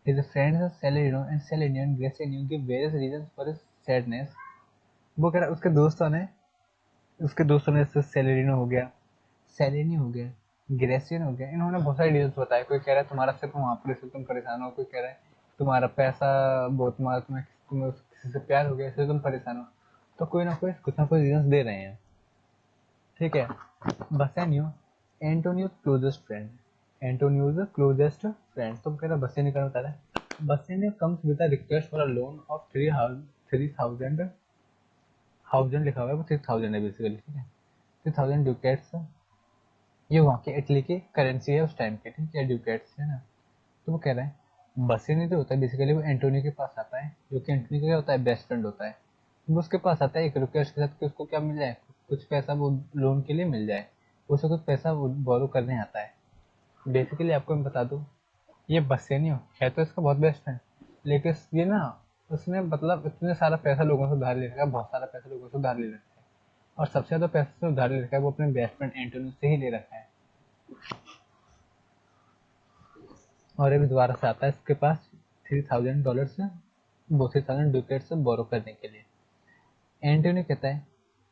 His friends Saladino and Saladino and Graciano give various reasons for his sadness। वो कह रहा है उसके दोस्तों ने जैसे सेलेरिनो हो गया, सेलेनी हो गया, ग्रेसियन हो गया, इन्होंने बहुत सारे रीजंस बताए। कोई कह रहा है तुम्हारा सिर्फ वहाँ पर इसलिए तुम परेशान हो, कोई कह रहा है तुम्हारा पैसा बहुत, तुम्हें किसी से प्यार हो गया इसलिए तुम परेशान हो। तो कोई ना कोई कुछ ना कुछ रीजंस दे रहे हैं, ठीक है। बसेनियो क्लोजेस्ट फ्रेंड, तुम कह रहे बसेनियो का बता रहा है। Bassanio comes with a request for a loan of 3000 लिखा हुआ है, वो 6000 है बेसिकली, ठीक है। 3000 ड्यूकेट्स, ये वहाँ की इटली की करेंसी है उस टाइम की, ठीक है, ड्यूकेट्स है ना। तो वो कह रहा है बसेनी जो होता है बेसिकली वो एंटोनियो के पास आता है, जो कि एंटोनियो का क्या होता है, बेस्ट फ्रेंड होता है। वो उसके पास आता है एक रिक्वेस्ट के साथ कि उसको क्या मिल जाए, कुछ पैसा वो लोन के लिए मिल जाए। उसे कुछ पैसा बोरो करने आता है। बेसिकली आपको मैं बता दूं, ये बसेनियो है तो इसका बहुत बेस्ट फ्रेंड, लेकिन ये ना, उसने मतलब इतने सारा पैसा लोगों से उधार ले रखा है, बहुत सारा पैसा लोगों से उधार ले रखा है, और सबसे ज्यादा पैसा से उधार ले रखा है वो अपने बेस्ट फ्रेंड एंटोनियो से ही ले रखा है। और अभी दोबारा से आता है इसके पास $3000 से, वो 3000 डुकेट से बोरो करने के लिए। एंटोनी कहता है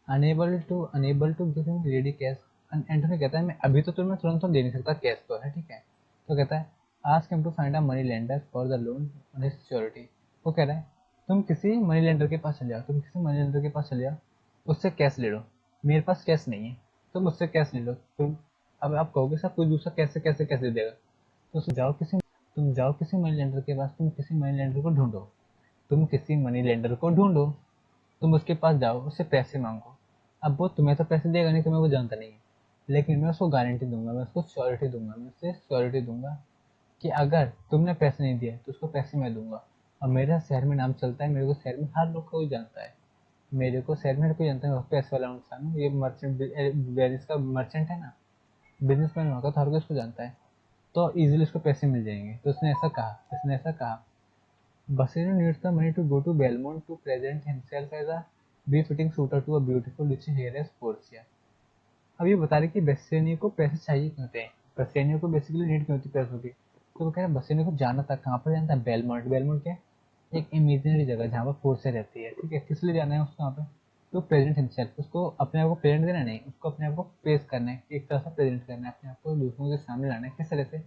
unable to give him ready cash. Antonio कहता है मैं अभी तो तुम्हें तुरंत तो दे नहीं सकता, कैश तो है, ठीक है। तो कहता है ask him to find a money lender for the loan on his security. वो कह रहा है तुम किसी मनी लेंडर के पास चले जाओ, उससे कैश ले लो। मेरे पास कैश नहीं है, तुम उससे कैश ले लो। तुम अब आप कहोगे सर कोई दूसरा कैसे कैसे कैसे देगा, तो तुम जाओ किसी मनी लेंडर के पास, तुम किसी मनी लेंडर को ढूंढो, तुम उसके पास जाओ, उससे पैसे मांगो। अब वो तुम्हें तो पैसे देगा नहीं, तुम्हें वो जानता नहीं है, लेकिन मैं उसको गारंटी दूंगा, मैं उससे श्योरिटी दूंगा कि अगर तुमने पैसे नहीं दिए तो उसको पैसे मैं दूंगा। और मेरा शहर में नाम चलता है, मेरे को शहर में हर लोग को जानता है, मेरे को शहर में हर कोई जानता है, मैं पैसे वाला इंसान हूँ। ये मर्चेंट वेनिस का मर्चेंट है ना, बिजनेसमैन वहाँ का, तो हर कोई इसको जानता है, तो इजीली उसको पैसे मिल जाएंगे। तो उसने ऐसा कहा Basile needs the money to go to Belmont to present himself as a befitting suitor to a beautiful rich heiress Portia। अब ये बता रहे कि बेसेनियो को पैसे चाहिए क्यों थे, बेसेनियो को बेसिकली नीड क्यों थी पैसों की। तो वो कह रहे बेसेनियो को जाना था, कहाँ पर जाना था, बेलमोंट क्या, एक इमेजिनरी जगह जहाँ पर पोर्सिया रहती है, ठीक है। किस लिए जाना है उसको वहाँ पे, तो प्रेजेंट हिमसेल्फ, उसको अपने आप को प्रेजेंट देना नहीं, उसको अपने आप को पेश करना है, एक तरह से प्रेजेंट करना है अपने आप को, दूसरों के सामने लाना है। किस तरह से,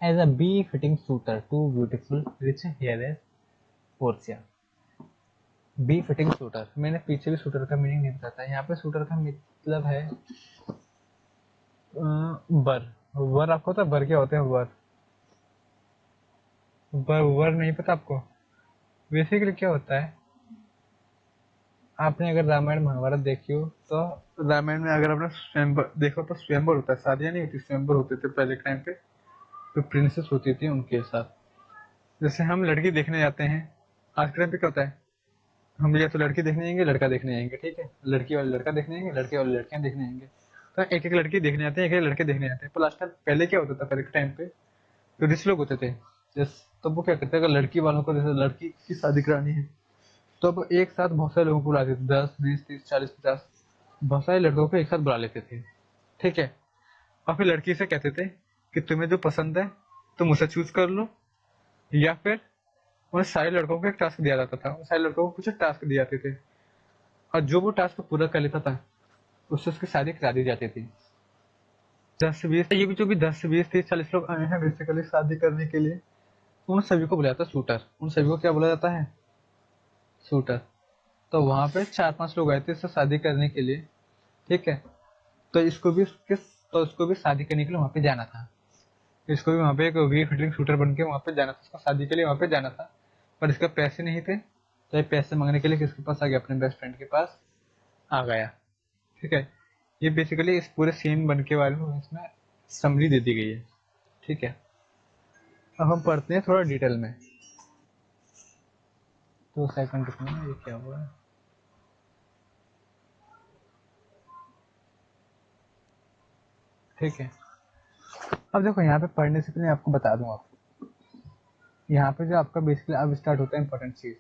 as a befitting suitor to beautiful rich heiress Portia। Befitting suitor, मैंने पीछे भी शूटर का मीनिंग नहीं बताया था। यहाँ पे शूटर का मतलब है वर। वर आपको पता है वर क्या होते हैं? वर, वर नहीं पता आपको? बेसिकली क्या होता है, आपने अगर रामायण महाभारत देखी हो तो रामायण में अगर आपने स्वयंवर देखो तो स्वयंवर होता है, शादियां नहीं होती, स्वयंवर होते थे पहले के टाइम पे। तो प्रिंसेस होती थी उनके साथ। जैसे हम लड़की देखने जाते हैं, आज के टाइम पे क्या होता है, हम या तो लड़की देखने जाएंगे लड़का देखने जाएंगे, ठीक है, लड़की वाले लड़का देखने जाएंगे, लड़के वाले लड़कियां देखने जाएंगे। तो एक एक लड़की देखने आते हैं, एक एक लड़के देखने आते हैं। पर लास्ट टाइम पहले क्या होता था, पहले के टाइम पे जो रिच लोग होते थे, जैसे तो वो क्या करते हैं, अगर लड़की वालों को जैसे लड़की की शादी करानी है तो अब एक साथ बहुत सारे लोगों को बुलाते थे, 10 20 30 40 50, बहुत सारे लड़कों को एक साथ बुला लेते थे, ठीक है। और फिर लड़की से कहते थे कि तुम्हें जो पसंद है तुम उसे चूज कर लो, या फिर उन्हें सारे लड़कों को एक टास्क दिया जाता था, उन सारे लड़कों को कुछ टास्क दिए जाते थे, और जो वो टास्क पूरा कर लेता था उससे उसकी शादी करा दी जाती थी। 10 20 ये भी जो भी 10 20 30 40 लोग आए हैं बेसिकली शादी करने के लिए, उन सभी को बुलाया जाता है शूटर। उन सभी को क्या बोला जाता है? शूटर। तो वहां पे 4 5 लोग आए थे इससे शादी करने के लिए, ठीक है। तो इसको भी शादी करने के लिए वहां पे जाना था। इसको भी वहां पे एक वी फिटिंग शूटर बन के वहां पे जाना था, इसको शादी के लिए वहां पे जाना था। पर इसके पैसे नहीं थे, तो ये पैसे मांगने के लिए किसके पास आ गया? अपने बेस्ट फ्रेंड के पास आ गया, ठीक है। ये बेसिकली इस पूरे सीन बन के बारे में इसमें समरी दे दी गई है, ठीक है। अब हम पढ़ते हैं थोड़ा डिटेल में। तो सेकंड इसमें ये क्या हुआ है, ठीक है। अब देखो यहाँ पे पढ़ने से पहले आपको बता दूं, आपको यहाँ पे जो आपका बेसिकली अब स्टार्ट होता है इंपॉर्टेंट चीज।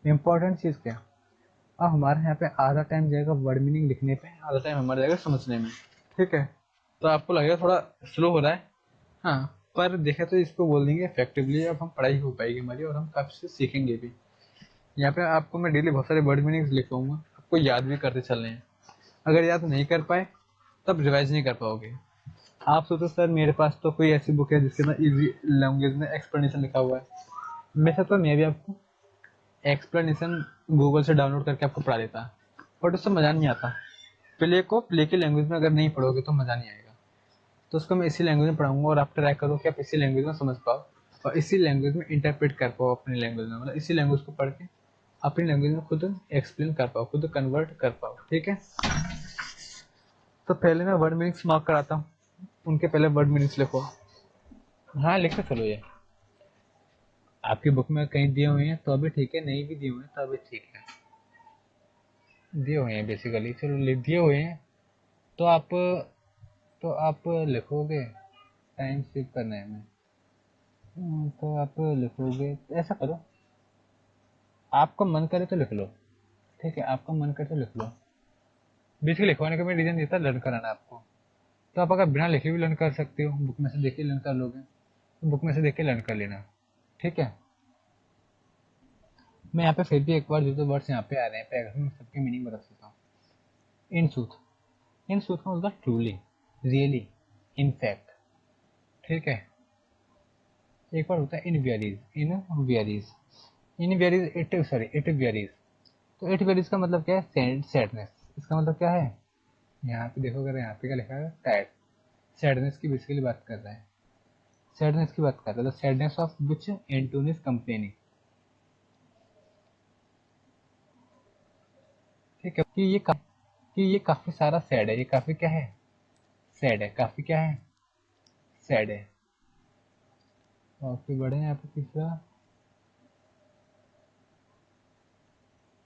इंपॉर्टेंट चीज क्या? अब हमारे यहाँ पे आधा टाइम जाएगा वर्ड मीनिंग लिखने पे, आधा टाइम हमारा जाएगा समझने में, ठीक है। तो आपको लगेगा थोड़ा स्लो हो रहा है, हाँ, पर देखे तो इसको बोल देंगे इफेक्टिवली, अब हम पढ़ाई हो पाएगी हमारी और हम काफी से सीखेंगे भी। यहाँ पे आपको मैं डेली बहुत सारे वर्ड मीनिंग्स लिखवाऊंगा, आपको याद भी करते चलने हैं। अगर याद नहीं कर पाए तब रिवाइज नहीं कर पाओगे। आप सोचो सर मेरे पास तो कोई ऐसी बुक है जिसके अंदर इजी लैंग्वेज में एक्सप्लेनेशन लिखा हुआ है, वैसे तो मैं भी आपको एक्सप्लेनेशन गूगल से डाउनलोड करके आपको पढ़ा देता, बट उससे मजा नहीं आता। प्ले की लैंग्वेज में अगर नहीं पढ़ोगे तो मजा नहीं आएगा। तो उसको मैं इसी लैंग्वेज में पढ़ाऊंगा और आप ट्राई करो कि आप इसी लैंग्वेज में समझ पाओ और इसी लैंग्वेज में इंटरप्रेट कर पाओ अपनी लैंग्वेज में, मतलब इसी लैंग्वेज को पढ़ के अपनी लैंग्वेज में खुद एक्सप्लेन कर पाओ, खुद कन्वर्ट कर पाओ, ठीक है। तो पहले मैं वर्ड मीनिंग्स मार्क कराता हूँ, उनके पहले वर्ड मीनिंग्स लिखो। हाँ लिखते चलो, ये आपकी बुक में कहीं दिए हुए हैं तो अभी ठीक है, नहीं भी दिए हुए हैं तो अभी ठीक है, दिए हुए हैं बेसिकली, चलो लिख दिए हुए हैं। तो आप लिखोगे टाइम सेव करने में, तो आप लिखोगे, ऐसा करो आपका मन करे तो लिख लो, ठीक है, आपका मन करे तो लिख लो। बेसिकली लिखवाने का मैं रीजन देता है लर्न कराना आपको। तो आप अगर बिना लिखे भी लर्न कर सकते हो, बुक में से देख के लर्न कर लोगे तो बुक में से देख के लर्न कर लेना, ठीक है। मैं यहाँ पे फिर भी एक बार जो वर्ड्स यहाँ पे आ रहे हैं पैराग्राफ में सबके मीनिंग बता देता हूँ। इन सूथ, इन सूथ का मतलब ट्रूली, रियली, इन फैक्ट, ठीक है। एक बार होता है in varies, in varies, in varies it sorry it varies. तो इट वेरीज का मतलब क्या है? सैडनेस। इसका मतलब क्या है? यहाँ पे देखो, अगर यहाँ पे क्या लिखा है, टायर्ड, सैडनेस की बेसिकली बात कर रहा है, सैडनेस की बात कर रहा है, the sadness of which Anton is complaining, ठीक है। कि ये काफी सारा सैड है, ये काफी क्या है? सैड है, काफी क्या है? सैड है। और फिर बढ़े यहाँ पे तीसरा,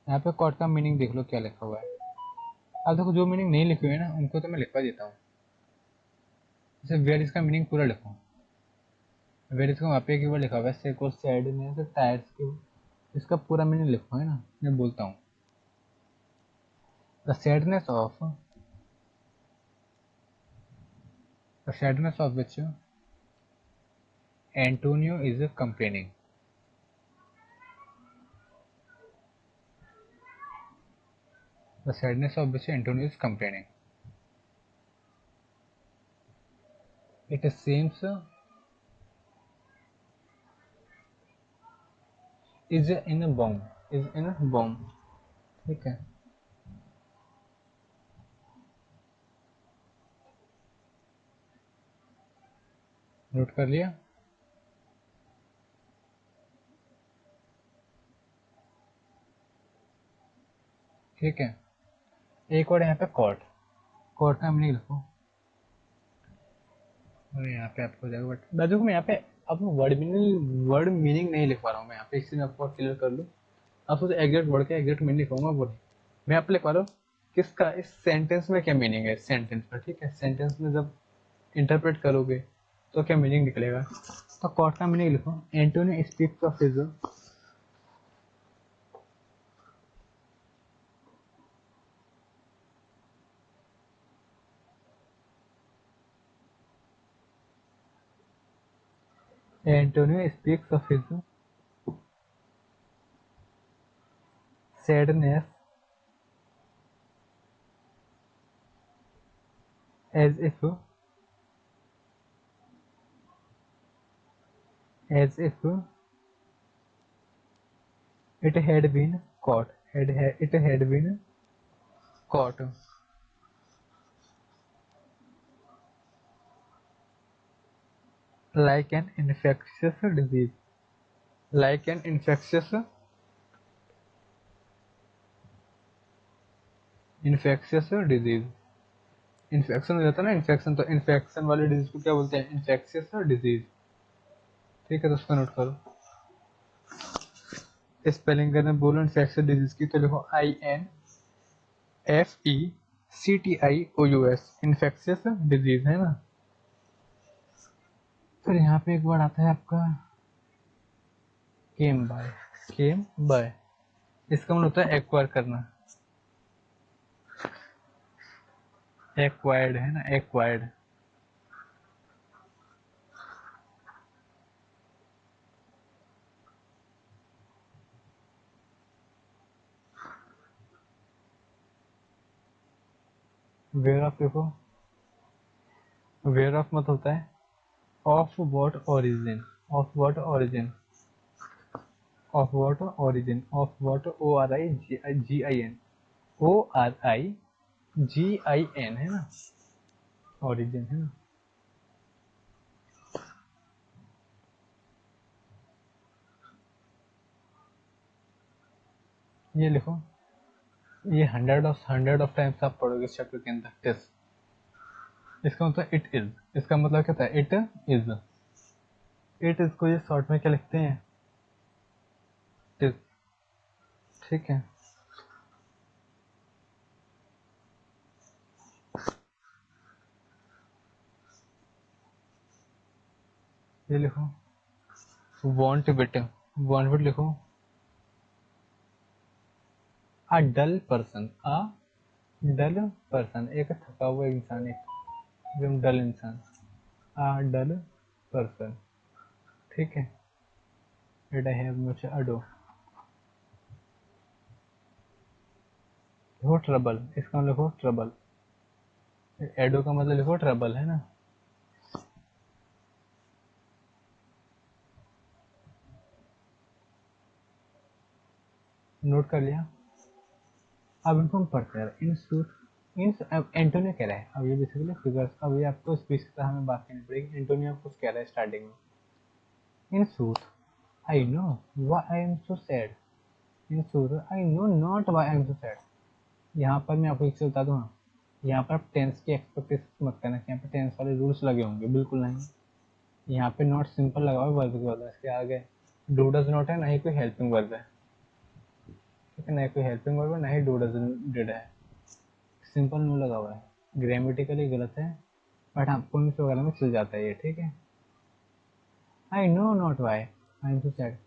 यहाँ पे कॉट का मीनिंग देख लो क्या लिखा हुआ है। अब देखो जो मीनिंग नहीं लिखे हुए ना उनको तो मैं लिखवा देता हूँ। जैसे वेयर इसका मीनिंग पूरा लिखो, वेयर इसका वहाँ पे एक बार लिखा हुआ है, सेको सैडनेस टायर्स की, इसका पूरा मीनिंग लिखो, है ना, मैं बोलता हूँ। The sadness of, the sadness of which Antonio is complaining, the sadness of which Antonio is complaining, it seems is in a bomb, is in bomb. ठीक है, नोट कर लिया। ठीक है, एक और यहाँ पे कॉट। कॉट का मीनिंग लिखो, और यहाँ पे आपको हो जाएगा। बट मैं देखो, मैं यहाँ पे अब वर्ड मीनिंग नहीं लिख पा रहा हूँ मैं यहाँ पे, इसलिए मैं आपको क्लियर कर लूँ। आप सोचो एग्जैक्ट वर्ड का एग्जैक्ट मीनिंग लिखूंगा वो नहीं, मैं यहाँ पे लिख पा रहा हूँ किसका, इस सेंटेंस में क्या मीनिंग है सेंटेंस का। ठीक है, सेंटेंस में जब इंटरप्रेट करोगे तो क्या मीनिंग निकलेगा। तो कॉट का मीनिंग लिखो, Antonio speaks of his, Antonio speaks of his sadness as if as if it had been caught, it had been caught, like an infectious disease, like an infectious disease। Infection हो जाता है ना, इन्फेक्शन, तो इन्फेक्शन वाले डिजीज को क्या बोलते हैं, इन्फेक्शियस डिजीज। ठीक है, तो उसको नोट करो। स्पेलिंग करना बोलो इन्फेक्शियस डिजीज की, तो लिखो INFECTIOUS, इन्फेक्शियस डिजीज है ना। फिर यहाँ पे एक वर्ड आता है आपका केम बाय, केम बाय, इसका मतलब होता है एक्वायर करना, एक्वायर्ड है ना, एक्वायर्ड। वेयर ऑफ देखो, वेयर ऑफ मतलब होता है of what origin, of what origin, of what origin, of what ORIGIN, ORIGIN है ना, ओरिजिन है ना। ये लिखो, ये हंड्रेड ऑफ टाइम्स आप पढ़ोगे इस चैप्टर के अंदर टेस्ट। इसका मतलब इट इज, इसका मतलब क्या था, इट इज। इट इज को ये शॉर्ट में क्या लिखते हैं, इज। ठीक है, ये लिखो वांट बिट, वांट बिट लिखो अ डल पर्सन, अ डल पर्सन, एक थका हुआ इंसान, एक एकदम डल इंसान, अ डल पर्सन। ठीक है, इट आई हैव मच अडो, लिखो ट्रबल, इसका मतलब लिखो ट्रबल, एडो का मतलब लिखो ट्रबल है ना। नोट कर लिया। अब इनको हम पढ़ते हैं, इन सूट, इन एंटोनियो कह रहा है, अब ये बेसिकली फिगर्स, अब ये आपको स्पीच की तरह हमें बात करनी पड़ेगी। एंटोनियो कुछ कह रहा है स्टार्टिंग में, in sooth I know why I am so sad, in sooth I know not why I am so sad. यहाँ पर मैं आपको एक चीज बता दूँ, यहाँ पर आप टेंस की एक्सपेक्टेशन मत करना कि यहाँ पर टेंस वाले रूल्स लगे होंगे, बिल्कुल नहीं। यहाँ पे नॉट सिंपल लगा हुआ है वर्ब के बाद, इसके आगे डू डज नॉट है, ना ही कोई हेल्पिंग वर्ब है। ठीक है, ना ही कोई हेल्पिंग वर्ब है, ना ही डू डज डिड है, सिंपल नो लगा हुआ है। ग्रामेटिकली गलत है, बट हाँ पॉइंट्स वगैरह में चल जाता है ये। ठीक है, I know not why I am so sad,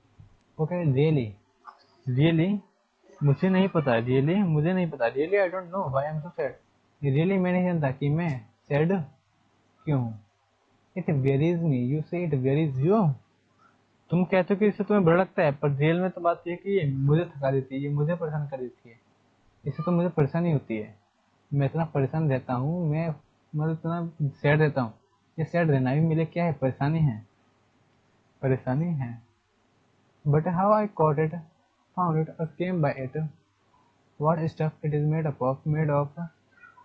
okay really, really मुझे नहीं पता, रियली मुझे नहीं पता, really I don't know why I am so sad, really मैं नहीं जानता कि मैं सैड क्यों हूँ। It wearies me, you say it wearies you, तुम कहते हो कि इससे तुम्हें बुरा लगता है, पर रियल में तो बात ये है कि ये मुझे थका देती है, ये मुझे परेशान कर देती है, इससे तो मुझे परेशानी होती है, मैं इतना परेशान रहता हूँ, मैं मतलब इतना सैड रहता हूँ। ये सैड रहना भी मेरे क्या है, परेशानी है, परेशानी है। But how I caught it, found it or came by it, what stuff it is made of,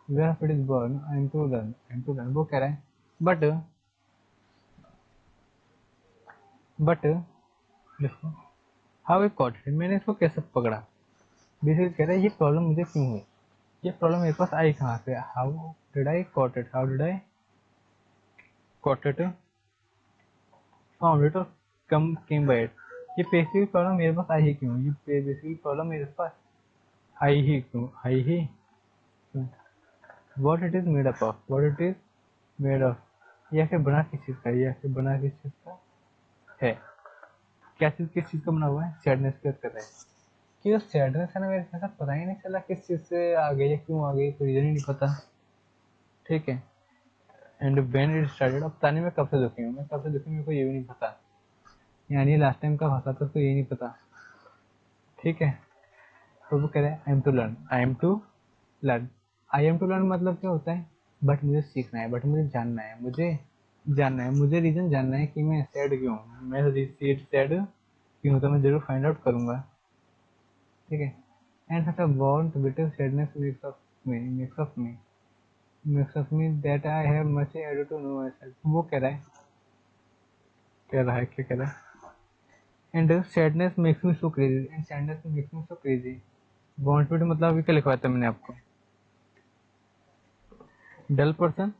where it is born, I am to learn। वो कह रहा है बट देखो, हाउ आई कॉट इट, मैंने इसको कैसे पकड़ा। बेसिकली कह रहा है ये प्रॉब्लम मुझे क्यों हुई, ये प्रॉब्लम मेरे पास आई कहाँ से, how did I caught it, how did I caught it, found it और कम केम बाय इट। ये बेसिकली प्रॉब्लम मेरे पास आई ही क्यों, ये बेसिकली प्रॉब्लम मेरे पास आई ही what it is made up of, what it is made of, ये आखिर बना किस चीज़ का, ये आखिर बना किस चीज़ का है, क्या चीज़ किस चीज़ का बना हुआ है, सैडनेस की बात कर रहा है कि जो सैडनेस है ना मेरे साथ पता ही नहीं चला किस चीज़ से आ गई है, क्यों आ गई, कोई रीजन ही नहीं पता। ठीक है, एंड व्हेन इट स्टार्टेड, अब पता नहीं मैं कब से दुखी हूँ, मैं कब से दुखी हूँ मेरे को ये भी नहीं पता, यानी लास्ट टाइम कब हंसा था उसको ये नहीं पता। ठीक है, तो वो कह रहा है I am to learn, I am to learn, I am to learn मतलब क्या होता है, बट मुझे सीखना है, बट मुझे जानना है, मुझे जानना है, मुझे रीजन जानना है कि मैं सैड क्यों हूँ, मैं सैड क्यों, तो मैं जरूर फाइंड आउट करूंगा। ठीक है, and such a want bitter sadness makes of me that I have much ado to know myself. वो कह रहा है क्या कह रहा है, and sadness makes me so crazy, and sadness makes me so crazy. Want bitter मतलब अभी क्या लिखवाया था मैंने आपको, डल पर्सन,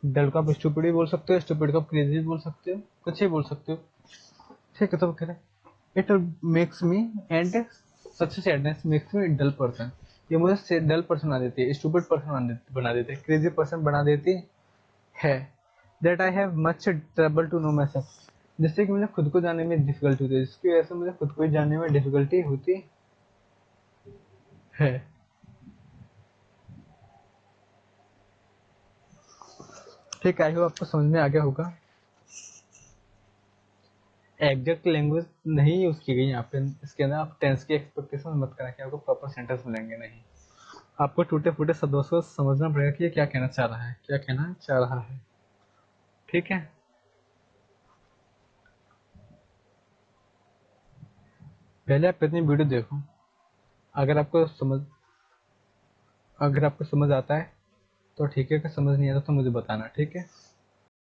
डल को आप स्टूपिड भी बोल सकते हो, स्टूपिड को आप क्रेजी भी बोल सकते हो, कुछ ही बोल सकते हो। ठीक है, तो कह रहे it makes me and such sadness makes me dull person, ये मुझे डल पर्सन बना देती है, स्टूपिड पर्सन बना देती है, क्रेजी पर्सन बना देती है। That I have much trouble to know myself, जिससे कि मुझे खुद को जानने में डिफिकल्टी होती है, जिसकी वजह से मुझे खुद को जानने में डिफिकल्टी होती है। ठीक है, आई होप आपको समझ में आ गया होगा। एग्जैक्ट लैंग्वेज नहीं यूज की गई यहाँ पे, इसके अंदर आप टेंस की एक्सपेक्टेशन मत करें कि आपको प्रॉपर सेंटेंस मिलेंगे, नहीं, आपको टूटे फूटे शब्दों को समझना पड़ेगा कि ये क्या कहना चाह रहा है, क्या कहना चाह रहा है। ठीक है, पहले आप इतनी वीडियो देखो, अगर आपको समझ अगर आपको समझ आता है तो ठीक है, अगर समझ नहीं आता तो मुझे बताना। ठीक है।